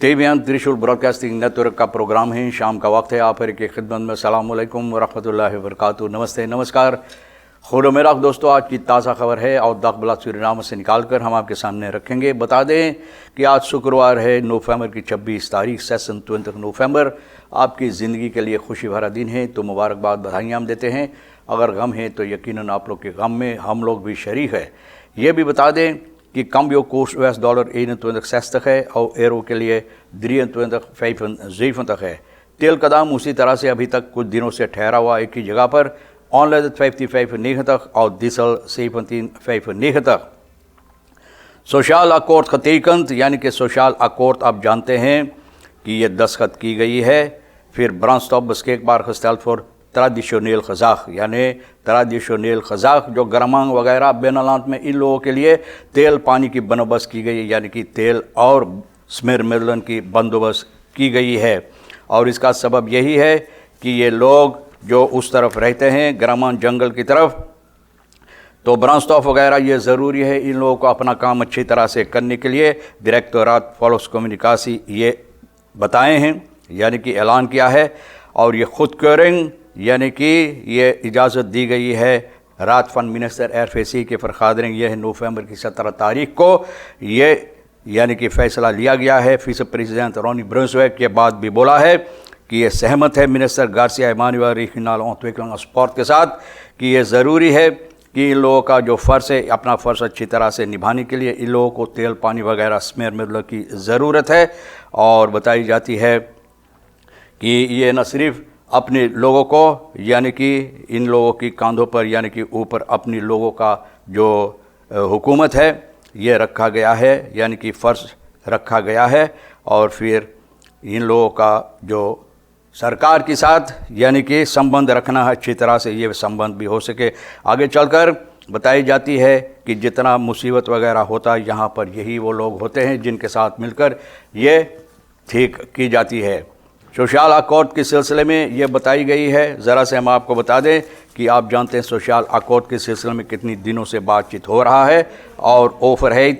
Tebyan त्रिशूल broadcasting network का programme है। शाम का वक्त है। आप हर की खिदमत में सलाम अलैकुम व रहमतुल्लाहि व बरकातुहू। नमस्ते, नमस्कार, खुद मेरा दोस्तों। आज की ताज़ा खबर है और दाखबला सूरीनाम से निकाल कर हम आपके सामने रखेंगे। बता दें कि आज शुक्रवार है, नवंबर की 26 तारीख, सेशन 20 नवंबर। आपकी ज़िंदगी के लिए खुशी भरा दिन है, तो मुबारकबाद, बधाइयाँ हम देते हैं। अगर गम है तो यकीनन आप लोग के गम में हम लोग भी शरीक है। ये भी बता दें कि cambio koers US-dollar 21,60 है और एरो के लिए 23,75 है। तेल का दाम उसी तरह से अभी तक कुछ दिनों से ठहरा हुआ एक ही जगह पर, ऑनलाइन 55,90 और डीजल 17,95। सोशल अकॉर्ड खतीकंत यानी कि सोशल अकॉर्ड आप जानते हैं कि ये दस्तखत की गई है। फिर ब्रांस्टॉप बस्केक बार खस्ताल फॉर ट्रेडिशनल खजाक यानी ट्रेडिशनल खजाक जो गरमांग वगैरह बेनालात में इन लोगों के लिए तेल पानी की बंदोबस्त की गई, यानी कि तेल और स्मेर मिलन की बंदोबस्त की गई है। और इसका सबब यही है कि ये लोग जो उस तरफ रहते हैं गरमांग जंगल की तरफ, तो ब्रांस्टॉफ वगैरह ये ज़रूरी है इन लोगों को अपना काम अच्छी तरह से करने के लिए। डायरेक्टोरेट फॉलोस कम्युनिकासी ये बताए हैं, यानी कि ऐलान किया है। और ये खुद क्योरिंग यानी कि ये इजाज़त दी गई है रात फन मिनिस्टर एयरफेसी के फरखादरिंग। यह नवंबर की 17 तारीख को ये यानी कि फ़ैसला लिया गया है। फीस प्रेसिडेंट रोनी ब्रुंसविक के बाद भी बोला है कि ये सहमत है मिनिस्टर गार्सिया इमानुएल रीजनल ऑन्टविकलिंग स्पोर्ट के साथ कि ये ज़रूरी है कि इन लोगों का जो फ़र्ज़ है अपना फ़र्ज़ अच्छी तरह से निभाने के लिए इन लोगों को तेल पानी वगैरह स्मेर मिलने की ज़रूरत है। और बताई जाती है कि ये न सिर्फ अपने लोगों को यानी कि इन लोगों की कंधों पर यानी कि ऊपर अपनी लोगों का जो हुकूमत है ये रखा गया है, यानी कि फ़र्ज़ रखा गया है। और फिर इन लोगों का जो सरकार के साथ यानी कि संबंध रखना है अच्छी तरह से, ये संबंध भी हो सके आगे चलकर। बताई जाती है कि जितना मुसीबत वगैरह होता है यहाँ पर यही वो लोग होते हैं जिनके साथ मिलकर ये ठीक की जाती है। सोशल अकॉर्ड के सिलसिले में ये बताई गई है। ज़रा से हम आपको बता दें कि आप जानते हैं सोशल अकॉर्ड के सिलसिले में कितनी दिनों से बातचीत हो रहा है और ऑफर है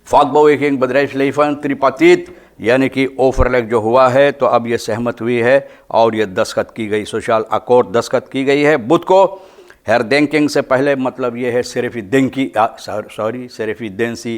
फाकबो एक बदरेश लेफन त्रिपातीत यानी कि ऑफर लेग जो हुआ है, तो अब ये सहमत हुई है और ये दस्तखत की गई, सोशल अकॉर्ड दस्तखत की गई है बुध को। हेरदेंकिंग से पहले, मतलब ये है सिर्फी देंसी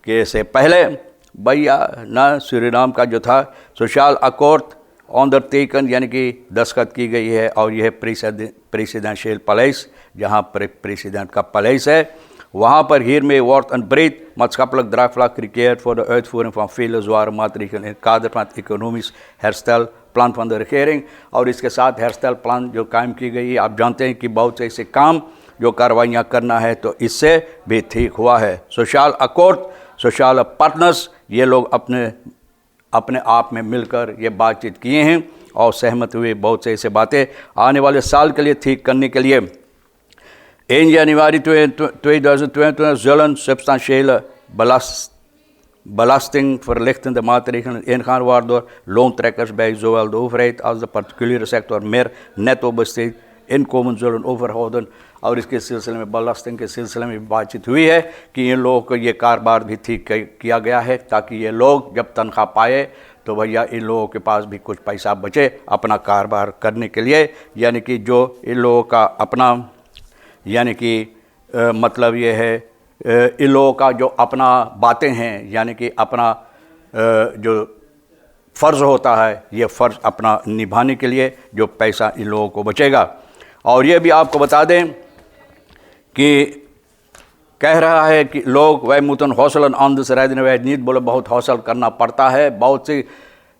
के से पहले भैया ना सूरीनाम का जो था सोशल अकॉर्ड ऑनदरटेकन यानी कि दस्तखत की गई है। और यह प्रेसिडेंशियल पैलेस, जहाँ पर प्रेसिडेंट का पैलेस है, वहाँ पर हियर में worth and breath maatschappelijk draagvlak gecreëerd voor de uitvoering van vele zware maatregelen in het kader van het economisch herstelplan van de regering। और इसके साथ हेरस्टाइल प्लान जो कायम की गई है, आप जानते हैं कि बहुत से ऐसे काम जो कार्रवाइयाँ करना है तो इससे भी ठीक हुआ है। सोशल अकॉर्ड, सोशल पार्टनर्स ये लोग अपने आप में मिलकर ये बातचीत किए हैं और सहमत हुए बहुत से ऐसे बातें आने वाले साल के लिए ठीक करने के लिए। 1 januari 2022 zullen substantiële belastingverlichtende maatregelen ingaan waardoor loontrekkers bij zowel de overheid als de particuliere sector meer netto besteed inkomen zullen overhouden। और इसके सिलसिले में बलास्टिंग के सिलसिले में बातचीत हुई है कि इन लोगों को ये कारोबार भी ठीक किया गया है ताकि ये लोग जब तनख्वाह पाए तो भैया इन लोगों के पास भी कुछ पैसा बचे अपना कारोबार करने के लिए। यानी कि जो इन लोगों का अपना यानी कि मतलब ये है इन लोगों का जो अपना बातें हैं यानी कि अपना जो फ़र्ज़ होता है ये फ़र्ज़ अपना निभाने के लिए जो पैसा इन लोगों को बचेगा। और ये भी आपको बता दें कि कह रहा है कि लोग वह मुतन हौसलन आंद से रहने वह नींद बोले बहुत हौसल करना पड़ता है, बहुत सी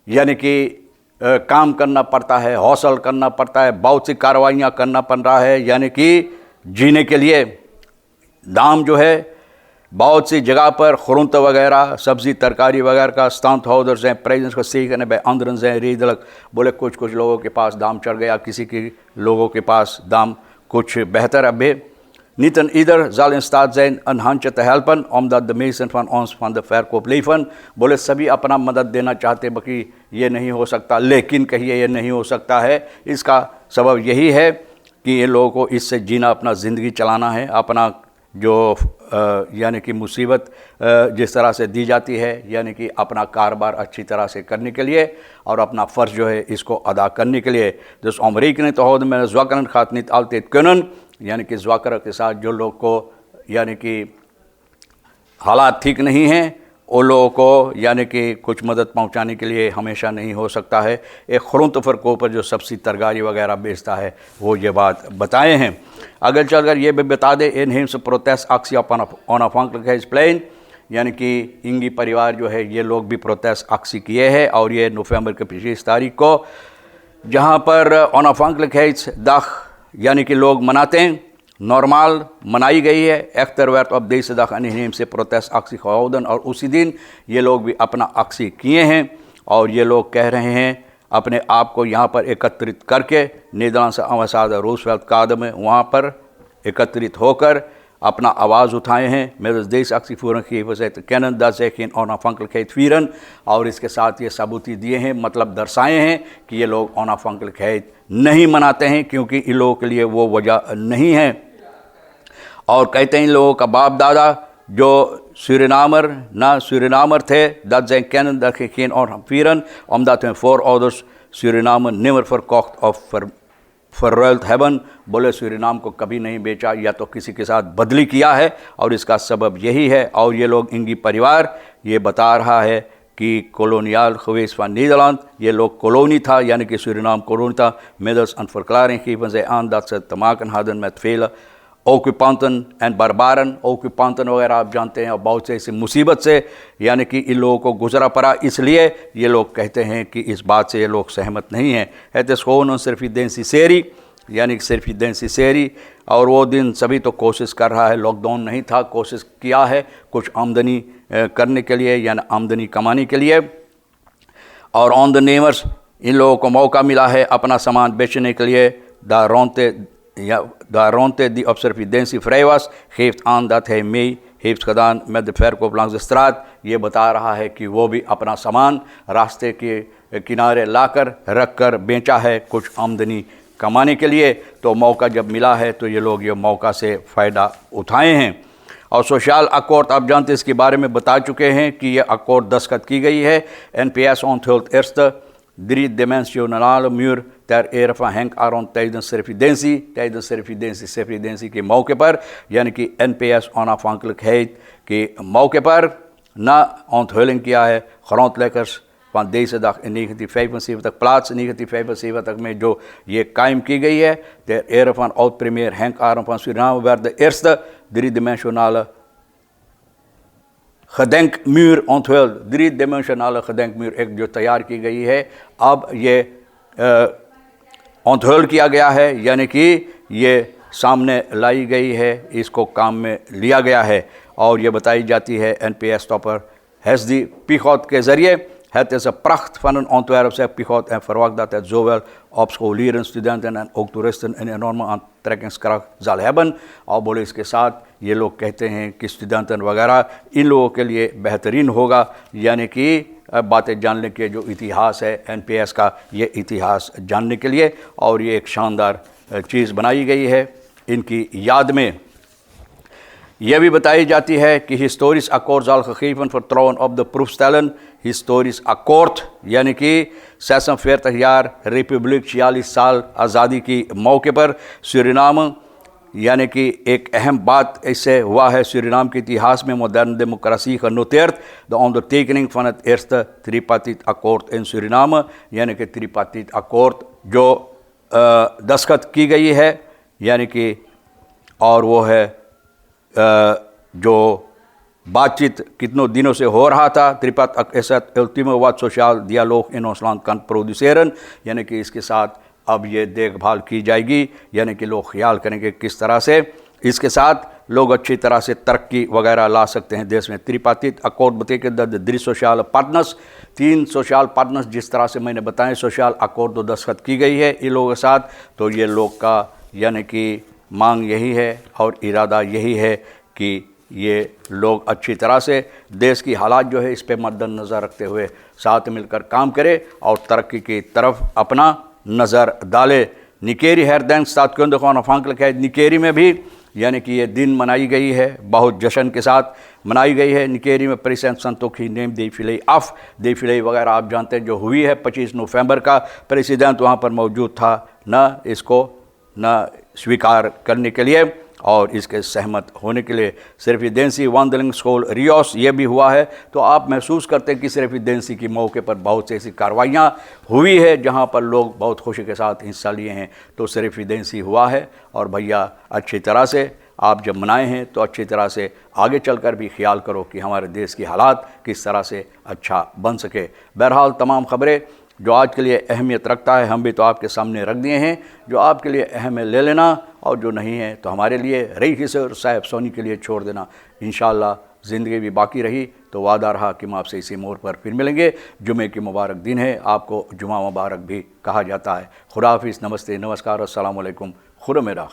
यानी कि काम करना पड़ता है, हौसल करना पड़ता है, बहुत सी कार्रवाइयाँ करना पड़ रहा है। यानी कि जीने के लिए दाम जो है बहुत सी जगह पर खुरुंत वगैरह सब्ज़ी तरकारी वगैरह का स्टांत होदर्स हैं प्राइजेंस को सीख बे अंदरन से रीदलक बोले कुछ लोगों के पास दाम चढ़ गया, किसी के लोगों के पास दाम कुछ बेहतर अभी niet en ieder zal in staat zijn een handje te helpen omdat de meesten van ons van de verkoop leven। बोले सभी अपना मदद देना चाहते बाकी ये नहीं हो सकता, लेकिन कहिए ये नहीं हो सकता है। इसका सबब यही है कि ये लोगों को इससे जीना, अपना ज़िंदगी चलाना है, अपना जो यानी कि मुसीबत जिस तरह से दी जाती है, यानी कि अपना कारोबार अच्छी तरह से करने के लिए और अपना फ़र्ज़ जो है इसको अदा करने के लिए। जिस अमरीकी ने तोहद में ज़्वाकरन खातनीत आलतेत कनन, यानी कि ज़्वाकर के साथ जो लोग को यानी कि हालात ठीक नहीं हैं उन लोगों को यानी कि कुछ मदद पहुंचाने के लिए हमेशा नहीं हो सकता है। एक खुरुंतफर को ऊपर जो सब्ज़ी तरकारी वगैरह बेचता है वो ये बात बताए हैं। अगर चलकर ये भी बता दें, इन हिम्स प्रोटेस्ट अक्सी ऑन अफंक प्लेन, यानी कि इंगी परिवार जो है ये लोग भी प्रोटेस्ट अक्सी किए हैं और ये नवंबर के 25 तारीख को जहाँ पर ऑन अफंक दख यानी कि लोग मनाते हैं नॉर्मल मनाई गई है एक्तर वर्त ऑफ देश दखम से प्रोटेस्ट अक्सी खौदन, और उसी दिन ये लोग भी अपना अक्सी किए हैं और ये लोग कह रहे हैं अपने आप को यहाँ पर एकत्रित करके नीदरलैंड अम्बासडर रूजवेल्ट कादम में वहाँ पर एकत्रित होकर अपना आवाज़ उठाए हैं। मेरे देश अक्सी फूरन की कैनन दर्जन ओना फंकल खैत फीरन, और इसके साथ ये सबूती दिए हैं, मतलब दर्शाए हैं कि ये लोग ओना फंकल खैत नहीं मनाते हैं क्योंकि इन लोगों के लिए वो वजह नहीं है। और कहते हैं इन लोगों का बाप दादा जो सूरीनामर थे dat zijn kennen dat je geen ongevieren omdat hun voorouders Suriname nimmer verkocht of verruild hebben। बोले सूरीनाम को कभी नहीं बेचा या तो किसी के साथ बदली किया है और इसका सबब यही है। और ये लोग इंगी परिवार ये बता रहा है कि कॉलोनियल geweest van Nederland, ये लोग कॉलोनी था यानी कि सूरीनाम कॉलोनी था। middels een verklaring geven zij aan dat ze te maken hadden met vele occupanten en barbaren। occupanten वगैरह आप जानते हैं, और बहुत से ऐसी मुसीबत से यानी कि इन लोगों को गुजरा पड़ा, इसलिए ये लोग कहते हैं कि इस बात से ये लोग सहमत नहीं हैं। है तो सोन सिर्फ दिन सी सेरी यानी कि सिर्फ दिन सी सेरी, और वो दिन सभी तो कोशिश कर रहा है, लॉकडाउन नहीं था, कोशिश किया है कुछ आमदनी करने के लिए यानी आमदनी कमाने के लिए। और ऑन द नेमर्स इन लोगों को मौका मिला है अपना सामान बेचने के लिए। Daar rond die op surveillance vrij was, geeft aan dat hij mee heeft gedaan met de verkoop langs de straat। ये बता रहा है कि वो भी अपना सामान रास्ते के किनारे लाकर रख कर बेचा है कुछ आमदनी कमाने के लिए। तो मौका जब मिला है तो ये लोग ये मौका से फ़ायदा उठाए हैं। और सोशल अकॉर्ड आप जानते हैं, इसके बारे में बता चुके हैं कि ये अकॉर्ड दस्तखत की गई है। NPS onthult eerste 3-dimensionale muur ter ere van Henk Aron tijdens residentie के मौके पर, यानी कि NPS onafhankelijkheid के मौके पर ना onthulling किया है। grondleggers van deze dag in 1975 plaats 1975 में जो ये कायम की गई है। ter ere van oud-premier Henk Aron van Suriname werd de eerste 3-dimensionale gedenkmuur onthuld। 3-dimensionale gedenkmuur एक जो तैयार की गई है, अब ये onthuld किया गया है, यानी कि ये सामने लाई गई है, इसको काम में लिया गया है। और ये बताई जाती है NPS topper Hesdy Pichot के ज़रिए। Het is een pracht van een ontwerp, zegt Pichot, en verwacht dat het zowel op scholieren, studenten en ook toeristen een enorme aantrekkingskracht zal hebben। और बोले इसके साथ ये लोग कहते हैं कि स्टूडेंट वगैरह इन लोगों के लिए बेहतरीन होगा, यानी कि बातें जानने के जो इतिहास है NPS का, ये इतिहास जानने के लिए। और ये एक शानदार चीज़ बनाई गई है इनकी याद में। यह भी बताई जाती है कि historisch akkoord zal gegeven vertrouwen op de proef stellen। historisch akkoord यानी कि 46 jaar रिपब्लिक 46 साल आज़ादी की मौके पर सूरीनाम, यानी कि एक अहम बात इससे हुआ है सूरीनाम के इतिहास में moderne democratie genoteerd de ondertekening van het eerste tripartite akkoord in Suriname, यानी कि त्रिपार्टित अकॉर्ड जो दस्तखत की गई है, यानी कि और वो है जो बातचीत कितनों दिनों से हो रहा था। त्रिपार्टित ऐसा ultimo wat social dialoog in ons land kan produceren, यानी कि इसके साथ अब ये देखभाल की जाएगी, यानी कि लोग ख्याल करेंगे किस तरह से इसके साथ लोग अच्छी तरह से तरक्की वगैरह ला सकते हैं देश में। त्रिपार्टित अकॉर्ड बताइए the social partners, 3 social partners जिस तरह से मैंने बताया सोशल अकॉर्ड तो दस्तखत की गई है इन लोगों के साथ। तो ये लोग का यानी कि मांग यही है और इरादा यही है कि ये लोग अच्छी तरह से देश की हालात जो है इस पे मद्देनज़र रखते हुए साथ मिलकर काम करें और तरक्की की तरफ अपना नज़र डाले। निकेरी herdenkt staatkundige onafhankelijkheid निकेरी में भी यानी कि ये दिन मनाई गई है, बहुत जश्न के साथ मनाई गई है। निकेरी में प्रेसिडेंट संतोखी नेम देफिले अफ देफिले वगैरह आप जानते हैं जो हुई है 25 नवंबर का। प्रेसिडेंट वहाँ पर मौजूद था, न इसको न स्वीकार करने के लिए और इसके सहमत होने के लिए। सिर्फिडेंसी वंदलिंग स्कूल रियोस ये भी हुआ है। तो आप महसूस करते हैं कि सिर्फिडेंसी के मौके पर बहुत सी ऐसी कार्रवाइयाँ हुई है जहाँ पर लोग बहुत खुशी के साथ हिस्सा लिए हैं। तो सिर्फिडेंसी हुआ है और भैया अच्छी तरह से आप जब मनाए हैं तो अच्छी तरह से आगे चलकर भी ख्याल करो कि हमारे देश की हालात किस तरह से अच्छा बन सके। बहरहाल तमाम खबरें जो आज के लिए अहमियत रखता है हम भी तो आपके सामने रख दिए हैं। जो आपके लिए अहम है ले लेना और जो नहीं है तो हमारे लिए रही किशोर साहब सोनी के लिए छोड़ देना। इंशाअल्लाह ज़िंदगी भी बाकी रही तो वादा रहा कि हम आपसे इसी मोड़ पर फिर मिलेंगे। जुमे की मुबारक दिन है, आपको जुमा मुबारक भी कहा जाता है। खुदा हाफिज़, नमस्ते, नमस्कार, अस्सलाम वालेकुम, खुदा मेरा।